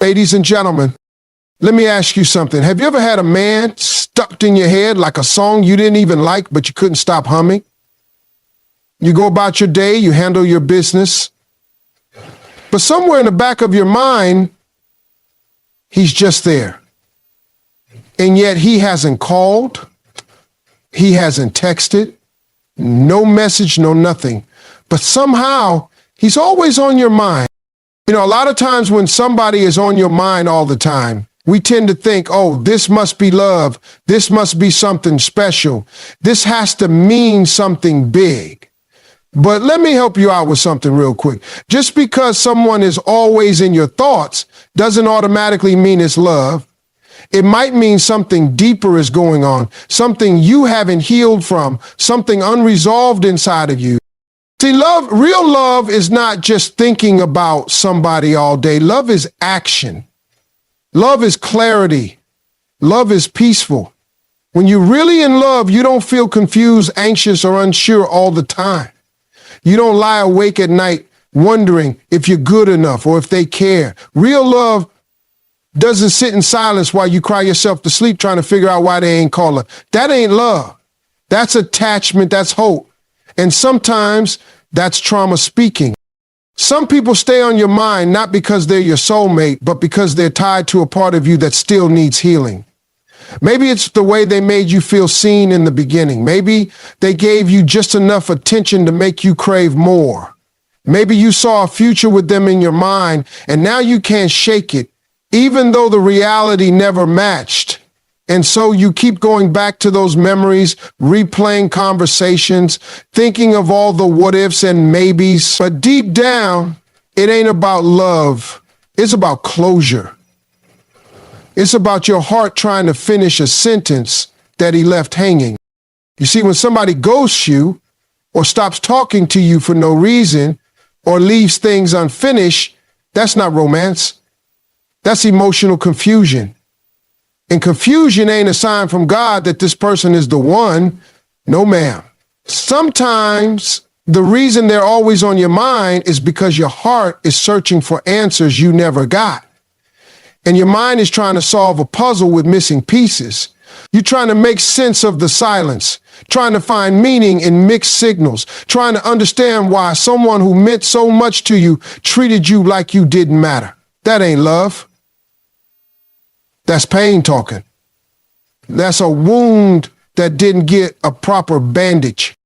Ladies and gentlemen, let me ask you something. Have you ever had a man stuck in your head like a song you didn't even like, but you couldn't stop humming? You go about your day, you handle your business, but somewhere in the back of your mind, he's just there. And yet he hasn't called, he hasn't texted, no message, no nothing. But somehow he's always on your mind. You know, a lot of times when somebody is on your mind all the time, we tend to think, oh, this must be love. This must be something special. This has to mean something big. But let me help you out with something real quick. Just because someone is always in your thoughts doesn't automatically mean it's love. It might mean something deeper is going on, something you haven't healed from, something unresolved inside of you. See, real love is not just thinking about somebody all day. Love is action. Love is clarity. Love is peaceful. When you're really in love, you don't feel confused, anxious, or unsure all the time. You don't lie awake at night wondering if you're good enough or if they care. Real love doesn't sit in silence while you cry yourself to sleep trying to figure out why they ain't calling. That ain't love. That's attachment. That's hope. And sometimes that's trauma speaking. Some people stay on your mind not because they're your soulmate, but because they're tied to a part of you that still needs healing. Maybe it's the way they made you feel seen in the beginning. Maybe they gave you just enough attention to make you crave more. Maybe you saw a future with them in your mind, and now you can't shake it, even though the reality never matched. And so you keep going back to those memories, replaying conversations, thinking of all the what ifs and maybes. But deep down, it ain't about love. It's about closure. It's about your heart trying to finish a sentence that he left hanging. You see, when somebody ghosts you or stops talking to you for no reason or leaves things unfinished, that's not romance. That's emotional confusion. And confusion ain't a sign from God that this person is the one. No, ma'am. Sometimes the reason they're always on your mind is because your heart is searching for answers you never got. And your mind is trying to solve a puzzle with missing pieces. You're trying to make sense of the silence, trying to find meaning in mixed signals, trying to understand why someone who meant so much to you treated you like you didn't matter. That ain't love. That's pain talking. That's a wound that didn't get a proper bandage.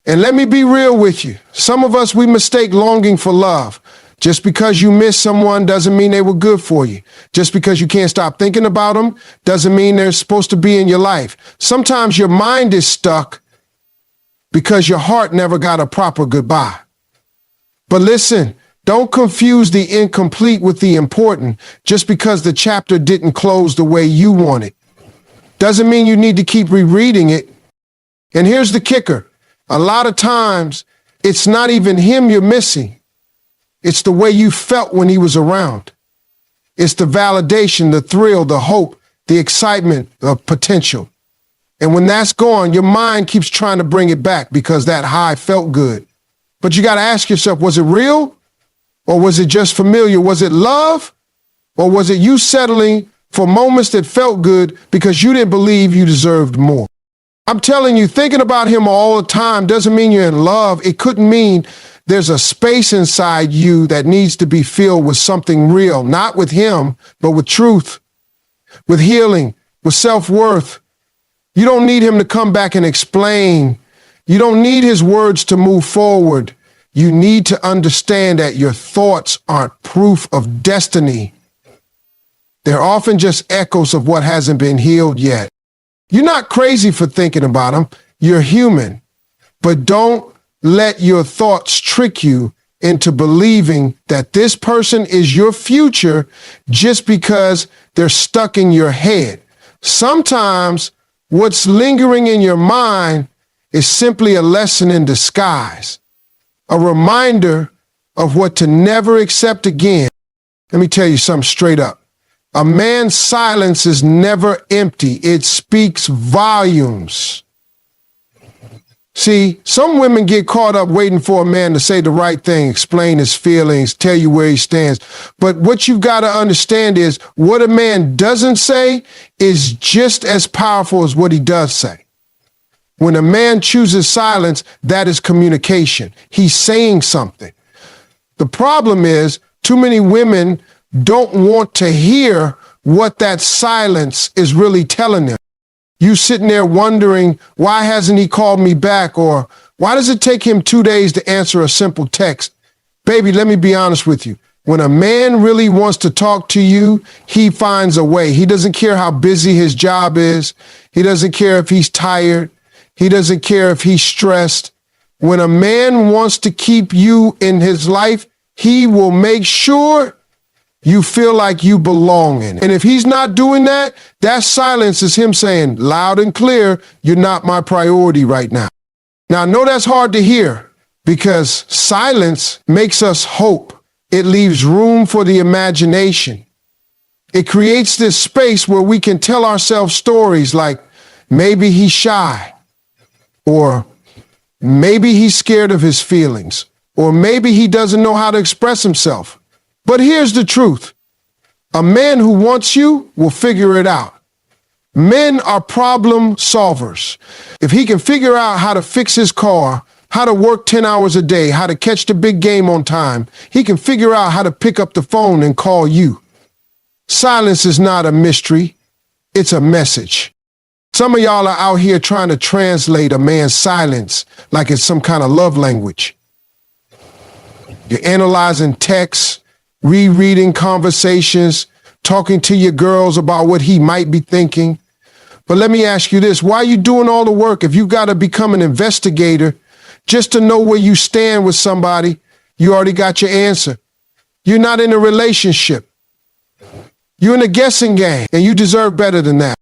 And let me be real with you. Some of us, we mistake longing for love. Just because you miss someone doesn't mean they were good for you. Just because you can't stop thinking about them doesn't mean they're supposed to be in your life. Sometimes your mind is stuck because your heart never got a proper goodbye. But listen, don't confuse the incomplete with the important. Just because the chapter didn't close the way you want it doesn't mean you need to keep rereading it. And here's the kicker. A lot of times, it's not even him you're missing. It's the way you felt when he was around. It's the validation, the thrill, the hope, the excitement of potential. And when that's gone, your mind keeps trying to bring it back because that high felt good. But you got to ask yourself, was it real? Or was it just familiar? Was it love? Or was it you settling for moments that felt good because you didn't believe you deserved more? I'm telling you, thinking about him all the time doesn't mean you're in love. It couldn't mean there's a space inside you that needs to be filled with something real, not with him, but with truth, with healing, with self-worth. You don't need him to come back and explain. You don't need his words to move forward. You need to understand that your thoughts aren't proof of destiny. They're often just echoes of what hasn't been healed yet. You're not crazy for thinking about him. You're human. But don't let your thoughts trick you into believing that this person is your future just because they're stuck in your head. Sometimes what's lingering in your mind is simply a lesson in disguise, a reminder of what to never accept again. Let me tell you something straight up. A man's silence is never empty. It speaks volumes. See, some women get caught up waiting for a man to say the right thing, explain his feelings, tell you where he stands. But what you've got to understand is what a man doesn't say is just as powerful as what he does say. When a man chooses silence, that is communication. He's saying something. The problem is too many women don't want to hear what that silence is really telling them. You sitting there wondering, why hasn't he called me back? Or why does it take him 2 days to answer a simple text? Baby, let me be honest with you. When a man really wants to talk to you, he finds a way. He doesn't care how busy his job is. He doesn't care if he's tired. He doesn't care if he's stressed. When a man wants to keep you in his life, he will make sure you feel like you belong in it. And if he's not doing that, that silence is him saying loud and clear, you're not my priority right now. Now, I know that's hard to hear because silence makes us hope. It leaves room for the imagination. It creates this space where we can tell ourselves stories like maybe he's shy, or maybe he's scared of his feelings, or maybe he doesn't know how to express himself. But here's the truth. A man who wants you will figure it out. Men are problem solvers. If he can figure out how to fix his car, how to work 10 hours a day, how to catch the big game on time, he can figure out how to pick up the phone and call you. Silence is not a mystery. It's a message. Some of y'all are out here trying to translate a man's silence like it's some kind of love language. You're analyzing texts, rereading conversations, talking to your girls about what he might be thinking. But let me ask you this, why are you doing all the work if you got to become an investigator just to know where you stand with somebody? You already got your answer. You're not in a relationship. You're in a guessing game, and you deserve better than that.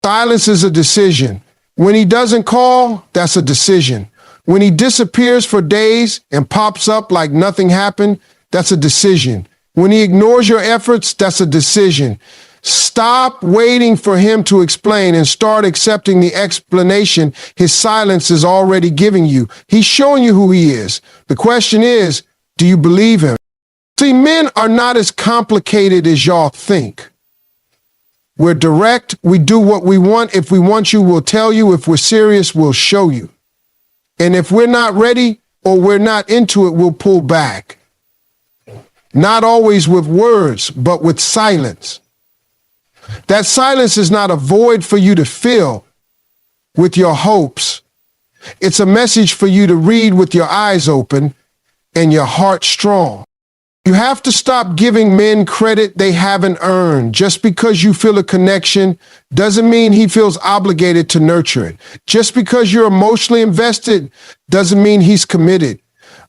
Silence is a decision. When he doesn't call, that's a decision. When he disappears for days and pops up like nothing happened, that's a decision. When he ignores your efforts, that's a decision. Stop waiting for him to explain and start accepting the explanation his silence is already giving you. He's showing you who he is. The question is, do you believe him? See, men are not as complicated as y'all think. We're direct. We do what we want. If we want you, we'll tell you. If we're serious, we'll show you. And if we're not ready or we're not into it, we'll pull back. Not always with words, but with silence. That silence is not a void for you to fill with your hopes. It's a message for you to read with your eyes open and your heart strong. You have to stop giving men credit they haven't earned. Just because you feel a connection doesn't mean he feels obligated to nurture it. Just because you're emotionally invested doesn't mean he's committed.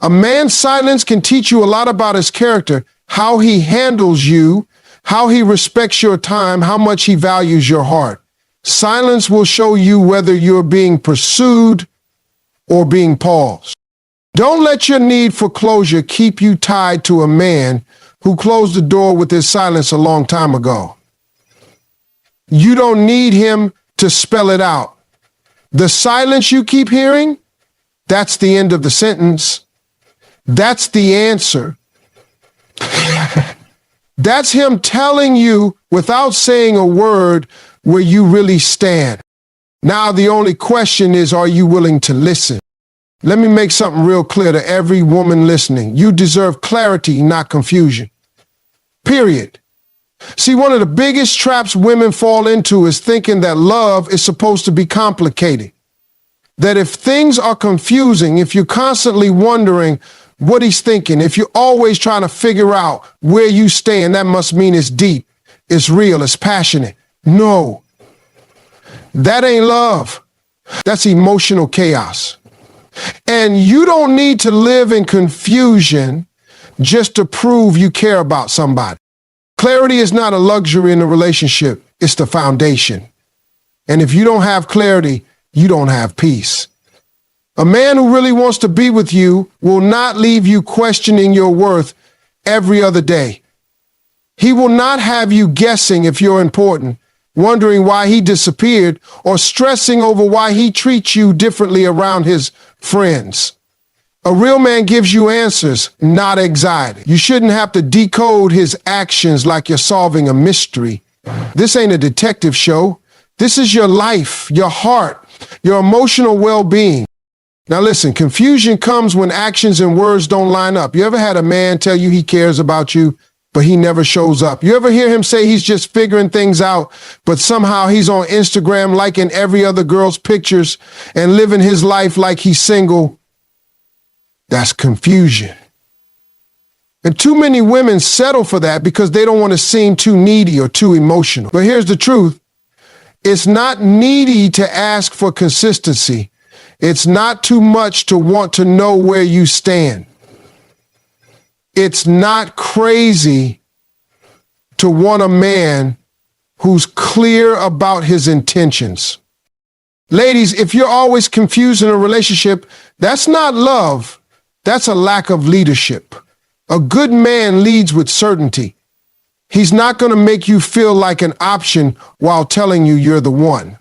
A man's silence can teach you a lot about his character, how he handles you, how he respects your time, how much he values your heart. Silence will show you whether you're being pursued or being paused. Don't let your need for closure keep you tied to a man who closed the door with his silence a long time ago. You don't need him to spell it out. The silence you keep hearing, that's the end of the sentence. That's the answer. That's him telling you without saying a word where you really stand. Now the only question is, are you willing to listen? Let me make something real clear to every woman listening. You deserve clarity, not confusion. Period. See, one of the biggest traps women fall into is thinking that love is supposed to be complicated. That if things are confusing, if you're constantly wondering what he's thinking, if you're always trying to figure out where you stand, that must mean it's deep, it's real, it's passionate. No, that ain't love. That's emotional chaos. And you don't need to live in confusion just to prove you care about somebody. Clarity is not a luxury in a relationship. It's the foundation. And if you don't have clarity, you don't have peace. A man who really wants to be with you will not leave you questioning your worth every other day. He will not have you guessing if you're important. wondering why he disappeared, or stressing over why he treats you differently around his friends. A real man gives you answers, not anxiety. You shouldn't have to decode his actions like you're solving a mystery. This ain't a detective show. This is your life, your heart, your emotional well-being. Now listen, confusion comes when actions and words don't line up. You ever had a man tell you he cares about you, but he never shows up? You ever hear him say he's just figuring things out, but somehow he's on Instagram liking every other girl's pictures and living his life like he's single? That's confusion. And too many women settle for that because they don't want to seem too needy or too emotional. But here's the truth. It's not needy to ask for consistency. It's not too much to want to know where you stand. It's not crazy to want a man who's clear about his intentions. Ladies, if you're always confused in a relationship, that's not love. That's a lack of leadership. A good man leads with certainty. He's not going to make you feel like an option while telling you you're the one.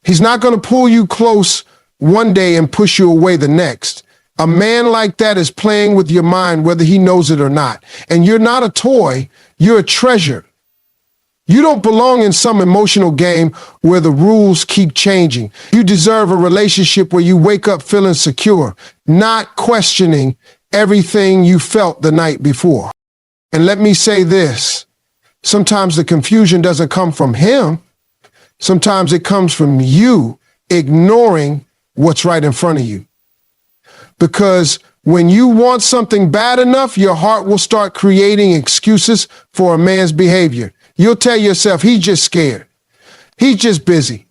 He's not going to pull you close one day and push you away the next. A man like that is playing with your mind whether he knows it or not. And you're not a toy, you're a treasure. You don't belong in some emotional game where the rules keep changing. You deserve a relationship where you wake up feeling secure, not questioning everything you felt the night before. And let me say this, sometimes the confusion doesn't come from him. Sometimes it comes from you ignoring what's right in front of you. Because when you want something bad enough, your heart will start creating excuses for a man's behavior. You'll tell yourself, he's just scared. He's just busy.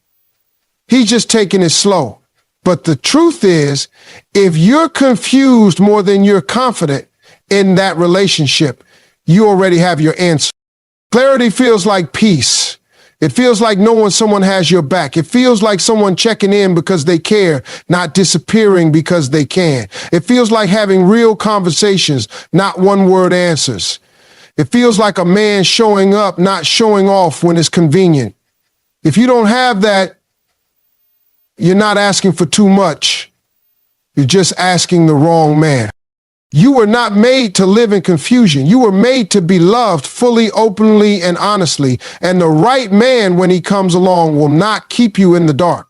He's just taking it slow. But the truth is, if you're confused more than you're confident in that relationship, you already have your answer. Clarity feels like peace. It feels like knowing someone has your back. It feels like someone checking in because they care, not disappearing because they can. It feels like having real conversations, not one-word answers. It feels like a man showing up, not showing off when it's convenient. If you don't have that, you're not asking for too much. You're just asking the wrong man. You were not made to live in confusion. You were made to be loved fully, openly, and honestly. And the right man, when he comes along, will not keep you in the dark.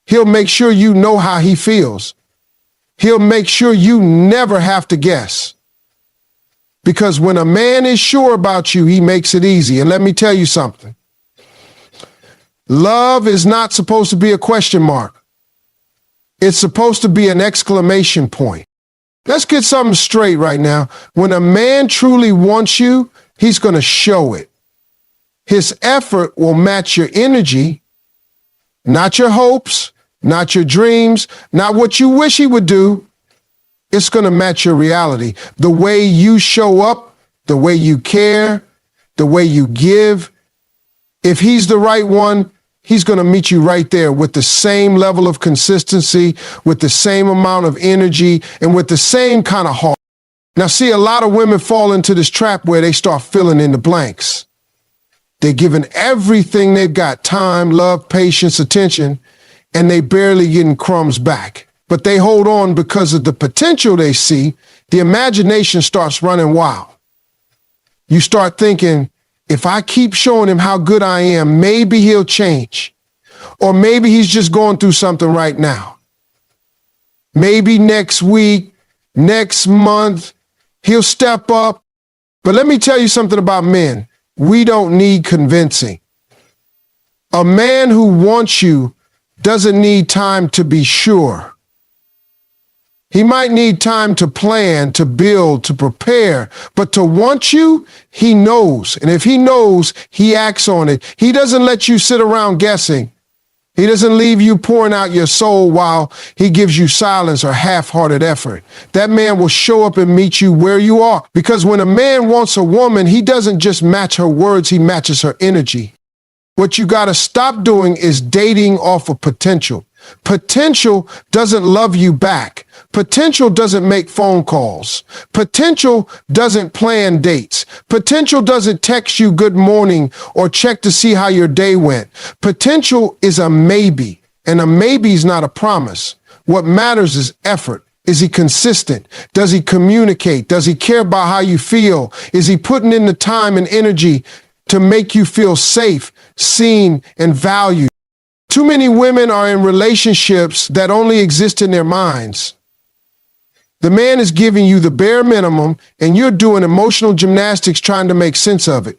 He'll make sure you know how he feels. He'll make sure you never have to guess. Because when a man is sure about you, he makes it easy. And let me tell you something. Love is not supposed to be a question mark. It's supposed to be an exclamation point. Let's get something straight right now. When a man truly wants you, he's going to show it. His effort will match your energy, not your hopes, not your dreams, not what you wish he would do. It's going to match your reality. The way you show up, the way you care, the way you give. If he's the right one, he's going to meet you right there with the same level of consistency, with the same amount of energy, and with the same kind of heart. Now, see, a lot of women fall into this trap where they start filling in the blanks. They're giving everything they've got, time, love, patience, attention, and they barely getting crumbs back. But they hold on because of the potential they see. The imagination starts running wild. You start thinking, if I keep showing him how good I am, maybe he'll change. Or maybe he's just going through something right now. Maybe next week, next month, he'll step up. But let me tell you something about men. We don't need convincing. A man who wants you doesn't need time to be sure. He might need time to plan, to build, to prepare, but to want you, he knows. And if he knows, he acts on it. He doesn't let you sit around guessing. He doesn't leave you pouring out your soul while he gives you silence or half-hearted effort. That man will show up and meet you where you are. Because when a man wants a woman, he doesn't just match her words, he matches her energy. What you got to stop doing is dating off of potential. Potential doesn't love you back. Potential doesn't make phone calls. Potential doesn't plan dates. Potential doesn't text you good morning or check to see how your day went. Potential is a maybe, and a maybe is not a promise. What matters is effort. Is he consistent? Does he communicate? Does he care about how you feel? Is he putting in the time and energy to make you feel safe, seen, and valued? Too many women are in relationships that only exist in their minds. The man is giving you the bare minimum, and you're doing emotional gymnastics trying to make sense of it.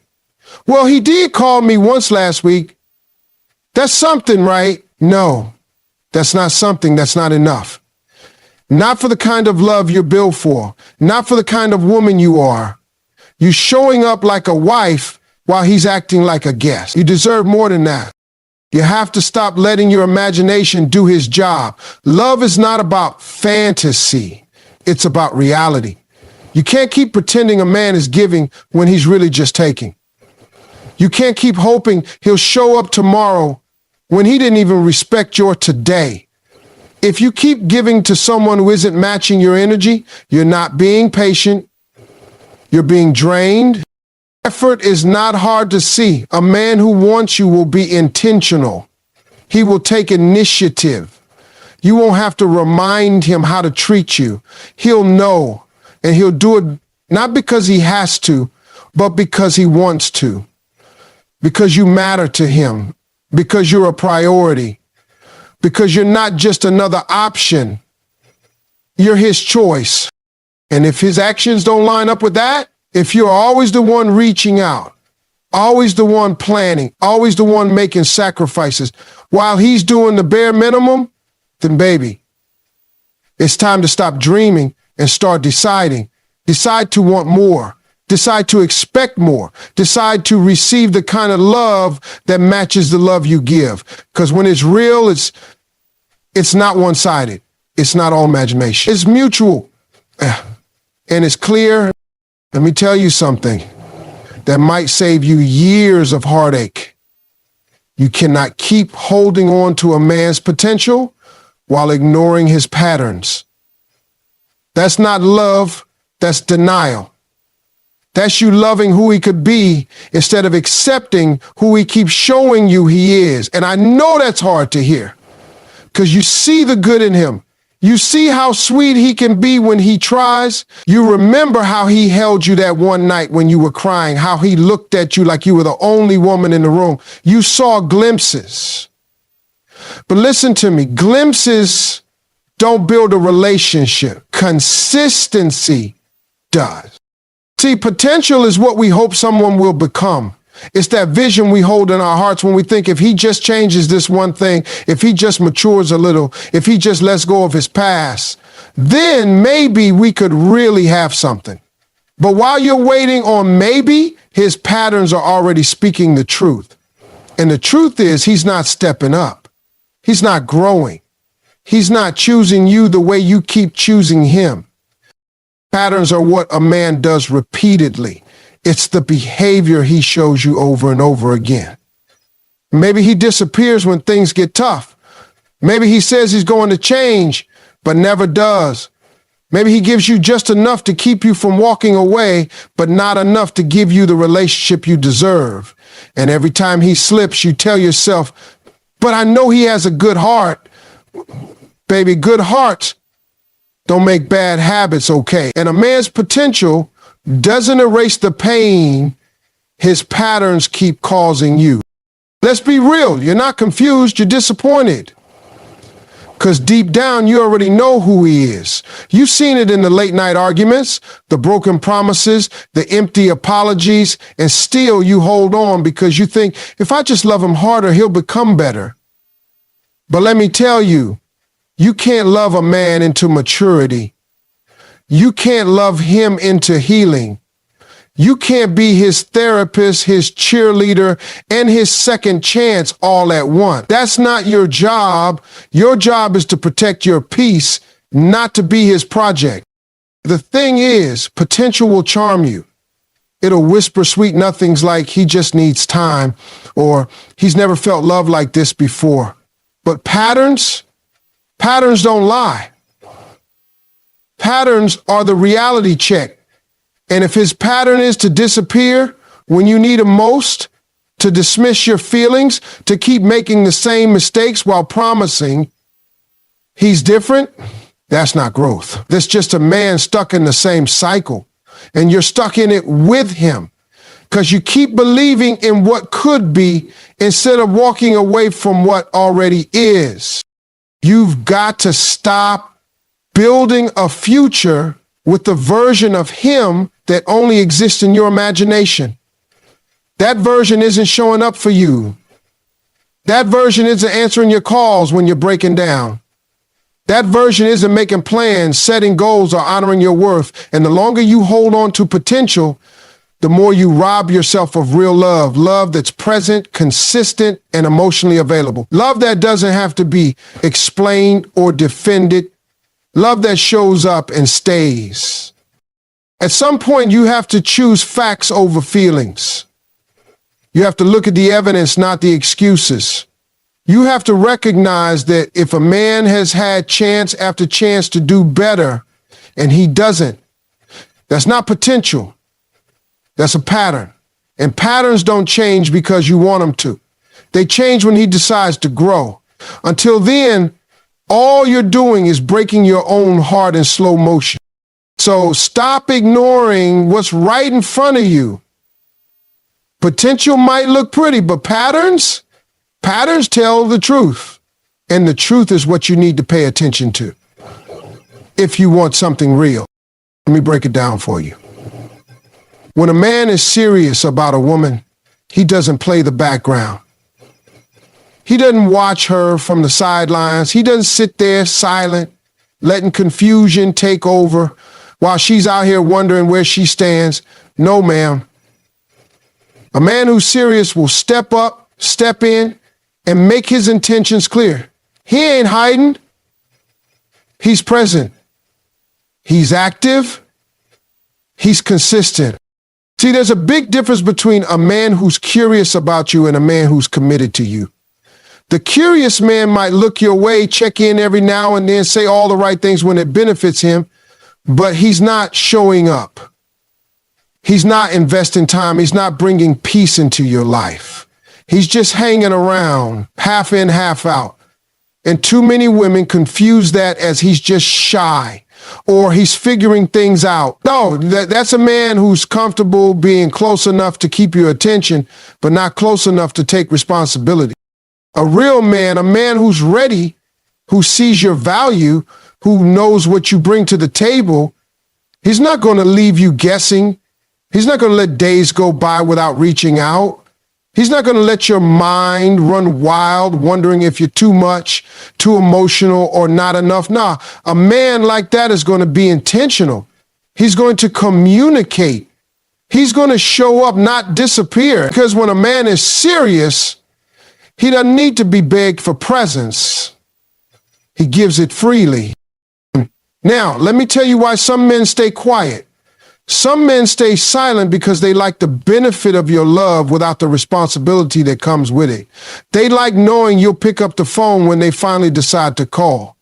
Well, he did call me once last week. That's something, right? No, that's not something. That's not enough. Not for the kind of love you're built for. Not for the kind of woman you are. You're showing up like a wife while he's acting like a guest. You deserve more than that. You have to stop letting your imagination do his job. Love is not about fantasy. It's about reality. You can't keep pretending a man is giving when he's really just taking. You can't keep hoping he'll show up tomorrow when he didn't even respect your today. If you keep giving to someone who isn't matching your energy, you're not being patient. You're being drained. Effort is not hard to see. A man who wants you will be intentional. He will take initiative. You won't have to remind him how to treat you. He'll know, and he'll do it not because he has to, but because he wants to. Because you matter to him. Because you're a priority. Because you're not just another option. You're his choice. And if his actions don't line up with that, if you're always the one reaching out, always the one planning, always the one making sacrifices, while he's doing the bare minimum, then baby, it's time to stop dreaming and start deciding. Decide to want more. Decide to expect more. Decide to receive the kind of love that matches the love you give. Because when it's real, it's not one-sided. It's not all imagination. It's mutual. And it's clear. Let me tell you something that might save you years of heartache. You cannot keep holding on to a man's potential while ignoring his patterns. That's not love. That's denial. That's you loving who he could be instead of accepting who he keeps showing you he is. And I know that's hard to hear because you see the good in him. You see how sweet he can be when he tries. You remember how he held you that one night when you were crying, how he looked at you like you were the only woman in the room. You saw glimpses. But listen to me, glimpses don't build a relationship. Consistency does. See, potential is what we hope someone will become. It's that vision we hold in our hearts when we think if he just changes this one thing, if he just matures a little, if he just lets go of his past, then maybe we could really have something. But while you're waiting on maybe, his patterns are already speaking the truth. And the truth is he's not stepping up. He's not growing. He's not choosing you the way you keep choosing him. Patterns are what a man does repeatedly. It's the behavior he shows you over and over again. Maybe he disappears when things get tough. Maybe he says he's going to change, but never does. Maybe he gives you just enough to keep you from walking away, but not enough to give you the relationship you deserve. And every time he slips, you tell yourself, but I know he has a good heart. Baby, good hearts don't make bad habits okay. And a man's potential doesn't erase the pain his patterns keep causing you. Let's be real. You're not confused. You're disappointed. Because deep down, you already know who he is. You've seen it in the late night arguments, the broken promises, the empty apologies, and still you hold on because you think, if I just love him harder, he'll become better. But let me tell you, you can't love a man into maturity. You can't love him into healing. You can't be his therapist, his cheerleader, and his second chance all at once. That's not your job. Your job is to protect your peace, not to be his project. The thing is, potential will charm you. It'll whisper sweet nothings like he just needs time or he's never felt love like this before. But patterns don't lie. Patterns are the reality check. And if his pattern is to disappear when you need him most, to dismiss your feelings, to keep making the same mistakes while promising he's different, that's not growth. That's just a man stuck in the same cycle. And you're stuck in it with him because you keep believing in what could be instead of walking away from what already is. You've got to stop building a future with the version of him that only exists in your imagination. That version isn't showing up for you. That version isn't answering your calls when you're breaking down. That version isn't making plans, setting goals, or honoring your worth. And the longer you hold on to potential, the more you rob yourself of real love. Love that's present, consistent, and emotionally available. Love that doesn't have to be explained or defended. Love that shows up and stays. At some point, you have to choose facts over feelings. You have to look at the evidence, not the excuses. You have to recognize that if a man has had chance after chance to do better and he doesn't, that's not potential. That's a pattern. And patterns don't change because you want them to. They change when he decides to grow. Until then, all you're doing is breaking your own heart in slow motion. So stop ignoring what's right in front of you. Potential might look pretty, but patterns tell the truth. And the truth is what you need to pay attention to if you want something real. Let me break it down for you. When a man is serious about a woman, he doesn't play the background. He doesn't watch her from the sidelines. He doesn't sit there silent, letting confusion take over while she's out here wondering where she stands. No, ma'am. A man who's serious will step up, step in, and make his intentions clear. He ain't hiding. He's present. He's active. He's consistent. See, there's a big difference between a man who's curious about you and a man who's committed to you. The curious man might look your way, check in every now and then, say all the right things when it benefits him, but he's not showing up. He's not investing time. He's not bringing peace into your life. He's just hanging around, half in, half out. And too many women confuse that as he's just shy or he's figuring things out. No, that's a man who's comfortable being close enough to keep your attention, but not close enough to take responsibility. A real man, a man who's ready, who sees your value, who knows what you bring to the table, he's not going to leave you guessing. He's not going to let days go by without reaching out. He's not going to let your mind run wild, wondering if you're too much, too emotional, or not enough. Nah, a man like that is going to be intentional. He's going to communicate. He's going to show up, not disappear. Because when a man is serious, he doesn't need to be begged for presence. He gives it freely. Now, let me tell you why some men stay quiet. Some men stay silent because they like the benefit of your love without the responsibility that comes with it. They like knowing you'll pick up the phone when they finally decide to call.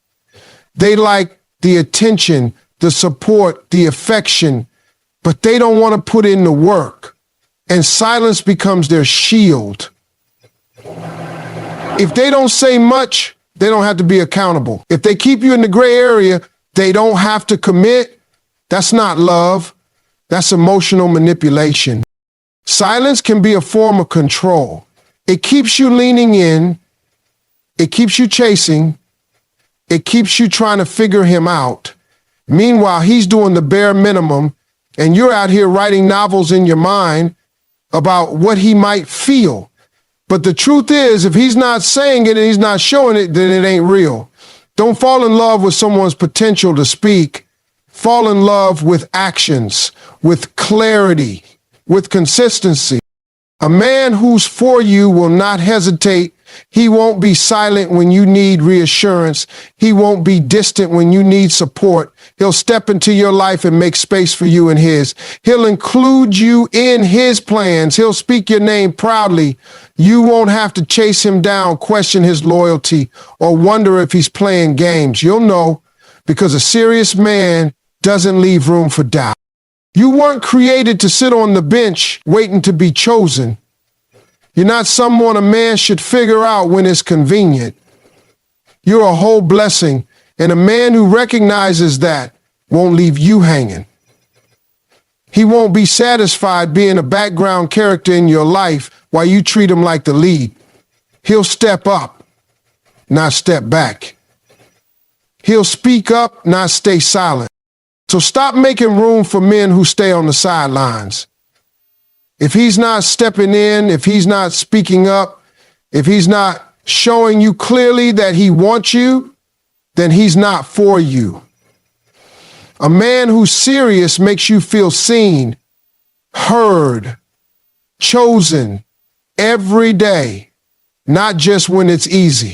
They like the attention, the support, the affection, but they don't want to put in the work. And silence becomes their shield. If they don't say much, they don't have to be accountable. If they keep you in the gray area, they don't have to commit. That's not love. That's emotional manipulation. Silence can be a form of control. It keeps you leaning in. It keeps you chasing. It keeps you trying to figure him out. Meanwhile, he's doing the bare minimum, and you're out here writing novels in your mind about what he might feel. But the truth is, if he's not saying it and he's not showing it, then it ain't real. Don't fall in love with someone's potential to speak. Fall in love with actions, with clarity, with consistency. A man who's for you will not hesitate. He won't be silent when you need reassurance. He won't be distant when you need support. He'll step into your life and make space for you and his. He'll include you in his plans. He'll speak your name proudly. You won't have to chase him down, question his loyalty, or wonder if he's playing games. You'll know, because a serious man doesn't leave room for doubt. You weren't created to sit on the bench waiting to be chosen. You're not someone a man should figure out when it's convenient. You're a whole blessing, and a man who recognizes that won't leave you hanging. He won't be satisfied being a background character in your life while you treat him like the lead. He'll step up, not step back. He'll speak up, not stay silent. So stop making room for men who stay on the sidelines. If he's not stepping in, if he's not speaking up, if he's not showing you clearly that he wants you, then he's not for you. A man who's serious makes you feel seen, heard, chosen every day, not just when it's easy.